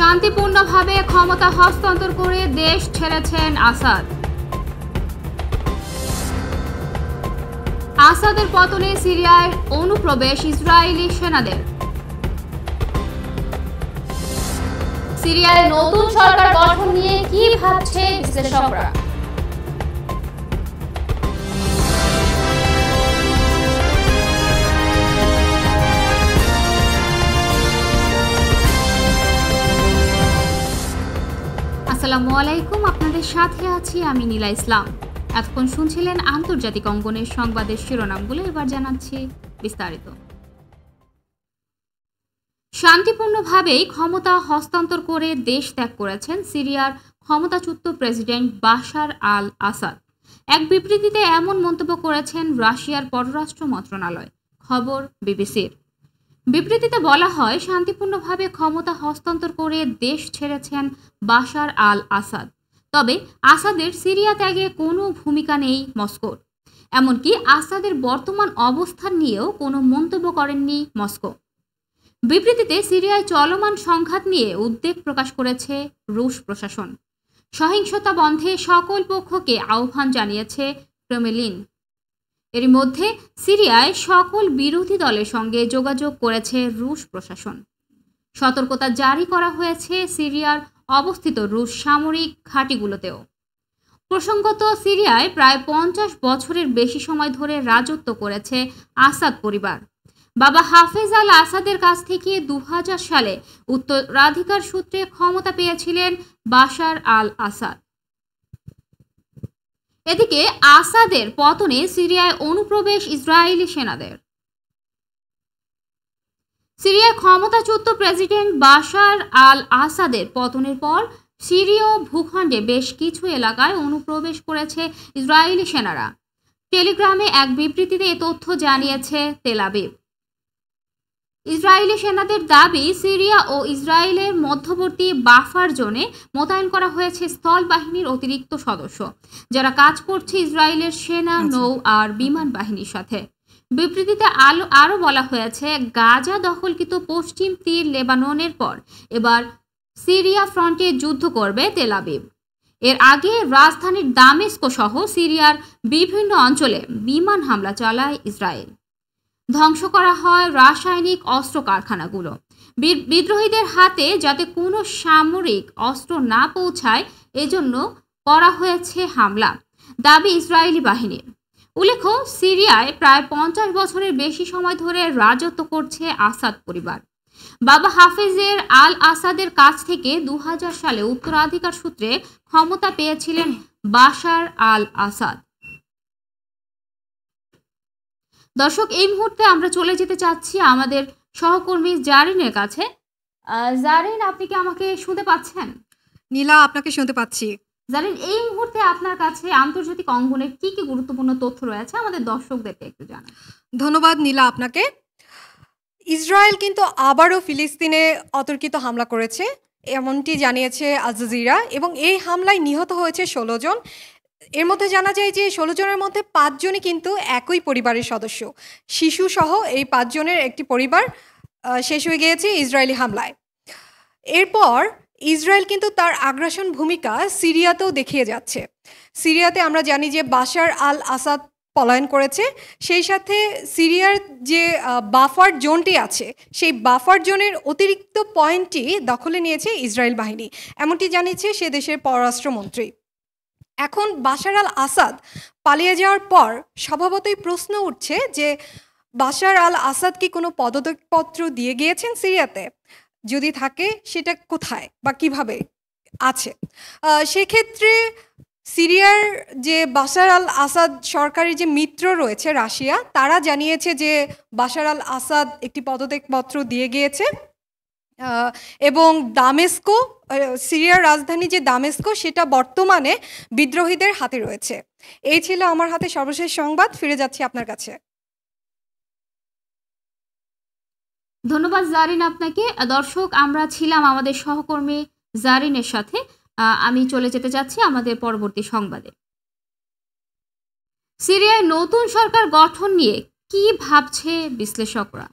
শান্তিপূর্ণভাবে ক্ষমতা হস্তান্তর করে দেশ ছেড়েছেন আসাদ। আসাদের পতনে সিরিয়ায় অনুপ্রবেশ ইসরায়েলি সেনাদের। সিরিয়ায় নতুন সরকার গঠন নিয়ে কি ভাবছে বিশ্লেষকরা। আসসালামু আলাইকুম, আপনাদের সাথে আছি আমি নীলা ইসলাম। এতক্ষণ শুনছিলেন আন্তর্জাতিক অঙ্গনের সংবাদের শিরোনামগুলো, এবার জানাচ্ছি বিস্তারিত। শান্তিপূর্ণভাবেই ক্ষমতা হস্তান্তর করে দেশ ত্যাগ করেছেন সিরিয়ার ক্ষমতাচ্যুত প্রেসিডেন্ট বাশার আল আসাদ। এক বিবৃতিতে এমন মন্তব্য করেছেন রাশিয়ার পররাষ্ট্র মন্ত্রণালয়, খবর বিবিসির। বিবৃতিতে বলা হয়, শান্তিপূর্ণভাবে ক্ষমতা হস্তান্তর করে দেশ ছেড়েছেন বাশার আল আসাদ। তবে আসাদের সিরিয়া ত্যাগে কোনো ভূমিকা নেই মস্কোর। এমনকি আসাদের বর্তমান অবস্থান নিয়েও কোনো মন্তব্য করেননি মস্কো। বিবৃতিতে সিরিয়ায় চলমান সংঘাত নিয়ে উদ্বেগ প্রকাশ করেছে রুশ প্রশাসন। সহিংসতা বন্ধে সকল পক্ষকে আহ্বান জানিয়েছে ক্রেমলিন। এর মধ্যে সিরিয়ায় সকল বিরোধী দলের সঙ্গে যোগাযোগ করেছে রুশ প্রশাসন। সতর্কতা জারি করা হয়েছে সিরিয়ার অবস্থিত রুশ সামরিক ঘাঁটিগুলোতেও। প্রসঙ্গত, সিরিয়ায় প্রায় 50 বছরের বেশি সময় ধরে রাজত্ব করেছে আসাদ পরিবার। বাবা হাফেজ আল আসাদের কাছ থেকে 2000 সালে উত্তরাধিকার সূত্রে ক্ষমতা পেয়েছিলেন বাশার আল আসাদ। এদিকে আসাদের পতনে সিরিয়ায় অনুপ্রবেশ ইসরায়েলি সেনাদের। সিরিয়ার ক্ষমতাচ্যুত প্রেসিডেন্ট বাশার আল আসাদের পতনের পর সিরীয় ভূখণ্ডে বেশ কিছু এলাকায় অনুপ্রবেশ করেছে ইসরায়েলি সেনারা। টেলিগ্রামে এক বিবৃতিতে এ তথ্য জানিয়েছে তেল আবিব। ইসরায়েলি সেনাদের দাবি, সিরিয়া ও ইসরায়েলের মধ্যবর্তী বাফার জোনে মোতায়েন করা হয়েছে স্থল বাহিনীর অতিরিক্ত সদস্য, যারা কাজ করছে ইসরায়েলের সেনা, নৌ আর বিমান বাহিনীর সাথে। বিবৃতিতে আরও বলা হয়েছে, গাজা দখলকৃত পশ্চিম তীর লেবাননের পর এবার সিরিয়া ফ্রন্টে যুদ্ধ করবে তেল আবিব। এর আগে রাজধানীর দামেস্ক সহ সিরিয়ার বিভিন্ন অঞ্চলে বিমান হামলা চালায় ইসরায়েল। ধ্বংস করা হয় রাসায়নিক অস্ত্র কারখানাগুলো। বিদ্রোহীদের হাতে যাতে কোনো সামরিক অস্ত্র না পৌঁছায় এজন্য করা হয়েছে হামলা, দাবি ইসরায়েলি বাহিনীর। উল্লেখ্য, সিরিয়ায় প্রায় 50 বছরের বেশি সময় ধরে রাজত্ব করছে আসাদ পরিবার। বাবা হাফেজের আল আসাদের কাছ থেকে 2000 সালে উত্তরাধিকার সূত্রে ক্ষমতা পেয়েছিলেন বাশার আল আসাদ। দর্শক, এই মুহূর্তে আমরা চলে যেতে চাচ্ছি আমাদের সহকর্মী জারিনের কাছে। জারিন, আপনি কি আমাকে শুনতে পাচ্ছেন? নীলা, আপনাকে শুনতে পাচ্ছি। জারিন, এই মুহূর্তে আপনার কাছে আন্তর্জাতিক অঙ্গনের কি কি গুরুত্বপূর্ণ তথ্য রয়েছে আমাদের দর্শকদেরকে একটু জানান। ধন্যবাদ নীলা আপনাকে। ইসরায়েল কিন্তু আবারও ফিলিস্তিনে অতর্কিত হামলা করেছে, এমনটি জানিয়েছে আল জাজিরা, এবং এই হামলায় নিহত হয়েছে 16 জন। এর মধ্যে জানা যায় যে 16 জনের মধ্যে 5 জনই কিন্তু একই পরিবারের সদস্য। শিশু সহ এই 5 জনের একটি পরিবার শেষ হয়ে গিয়েছে ইসরায়েলি হামলায়। এরপর ইসরায়েল কিন্তু তার আগ্রাসন ভূমিকা সিরিয়াতেও দেখিয়ে যাচ্ছে। সিরিয়াতে আমরা জানি যে বাশার আল আসাদ পলায়ন করেছে, সেই সাথে সিরিয়ার যে বাফার জোনটি আছে সেই বাফার জোনের অতিরিক্ত পয়েন্টটি দখলে নিয়েছে ইসরায়েল বাহিনী, এমনটি জানিয়েছে সে দেশের পররাষ্ট্রমন্ত্রী। এখন বাশার আল আসাদ পালিয়ে যাওয়ার পর স্বভাবতই প্রশ্ন উঠছে যে বাশার আল আসাদ কি কোনো পদত্যাগপত্র দিয়ে গিয়েছেন সিরিয়াতে? যদি থাকে সেটা কোথায় বা কিভাবে আছে? সেক্ষেত্রে সিরিয়ার যে বাশার আল আসাদ সরকারের যে মিত্র রয়েছে রাশিয়া, তারা জানিয়েছে যে বাশার আল আসাদ একটি পদত্যাগপত্র দিয়ে গিয়েছে এবং দামেস্কো, সিরিয়ার রাজধানী যে দামেস্কো, সেটা বর্তমানে বিদ্রোহীদের হাতে রয়েছে। এই ছিল আমার হাতে সর্বশেষ সংবাদ। ফিরে যাচ্ছি আপনার কাছে। ধন্যবাদ জারিন আপনাকে। দর্শক, আমরা ছিলাম আমাদের সহকর্মী জারিনের সাথে। আমি চলে যেতে যাচ্ছি আমাদের পরবর্তী সংবাদে। সিরিয়ায় নতুন সরকার গঠন নিয়ে কি ভাবছে বিশ্লেষকরা।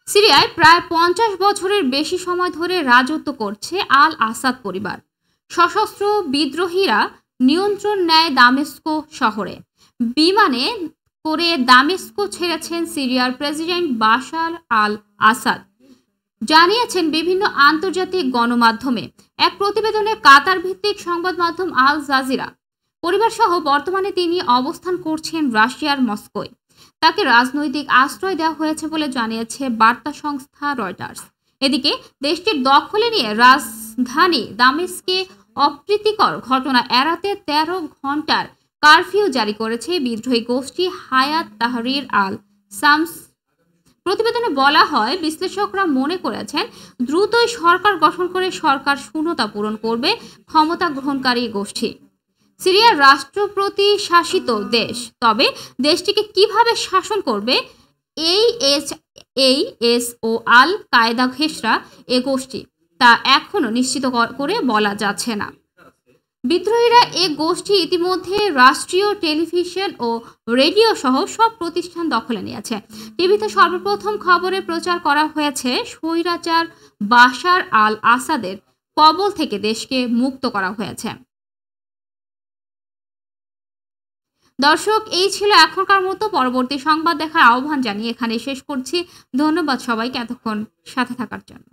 সিরিয়ায় প্রায় 50 বছরের বেশি সময় ধরে রাজত্ব করছে আল আসাদ পরিবার। সশস্ত্র বিদ্রোহীরা নিয়ন্ত্রণ নেয় দামেস্কো শহরে। বিমানে করে দামেস্কো ছেড়েছেন সিরিয়ার প্রেসিডেন্ট বাশার আল আসাদ, জানিয়েছেন বিভিন্ন আন্তর্জাতিক গণমাধ্যমে। এক প্রতিবেদনে কাতার ভিত্তিক সংবাদ মাধ্যম আল জাজিরা পরিবার সহ বর্তমানে তিনি অবস্থান করছেন রাশিয়ার মস্কোয়। তাকে রাজনৈতিক আশ্রয় দেওয়া হয়েছে বলে জানিয়েছে বার্তা সংস্থা রয়টার্স। এদিকে দেশটির দখলে নিয়ে রাজধানী দামেস্কে অপ্রীতিকর ঘটনা এড়াতে 13 ঘন্টার কারফিউ জারি করেছে বিদ্রোহী গোষ্ঠী হায়াত তাহরির আল শামস। প্রতিবেদনে বলা হয়, বিশ্লেষকরা মনে করেছেন দ্রুতই সরকার গঠন করে সরকার শূন্যতা পূরণ করবে ক্ষমতা গ্রহণকারী গোষ্ঠী। সিরিয়ার রাষ্ট্রপতি শাসিত দেশ, তবে দেশটিকে কিভাবে শাসন করবে এইএস ও আল কায়দা ঘেঁষরা এ গোষ্ঠী তা এখনো নিশ্চিত করে বলা যাচ্ছে না। বিদ্রোহীরা এ গোষ্ঠী ইতিমধ্যে রাষ্ট্রীয় টেলিভিশন ও রেডিও সহ সব প্রতিষ্ঠান দখলে নিয়েছে। টিভিতে সর্বপ্রথম খবরে প্রচার করা হয়েছে স্বৈরাচার বাশার আল আসাদের কবল থেকে দেশকে মুক্ত করা হয়েছে। দর্শক, এই ছিল এখনকার মতো। পরবর্তী সংবাদ দেখার আহ্বান জানিয়ে এখানে শেষ করছি। ধন্যবাদ সবাইকে এতক্ষণ সাথে থাকার জন্য।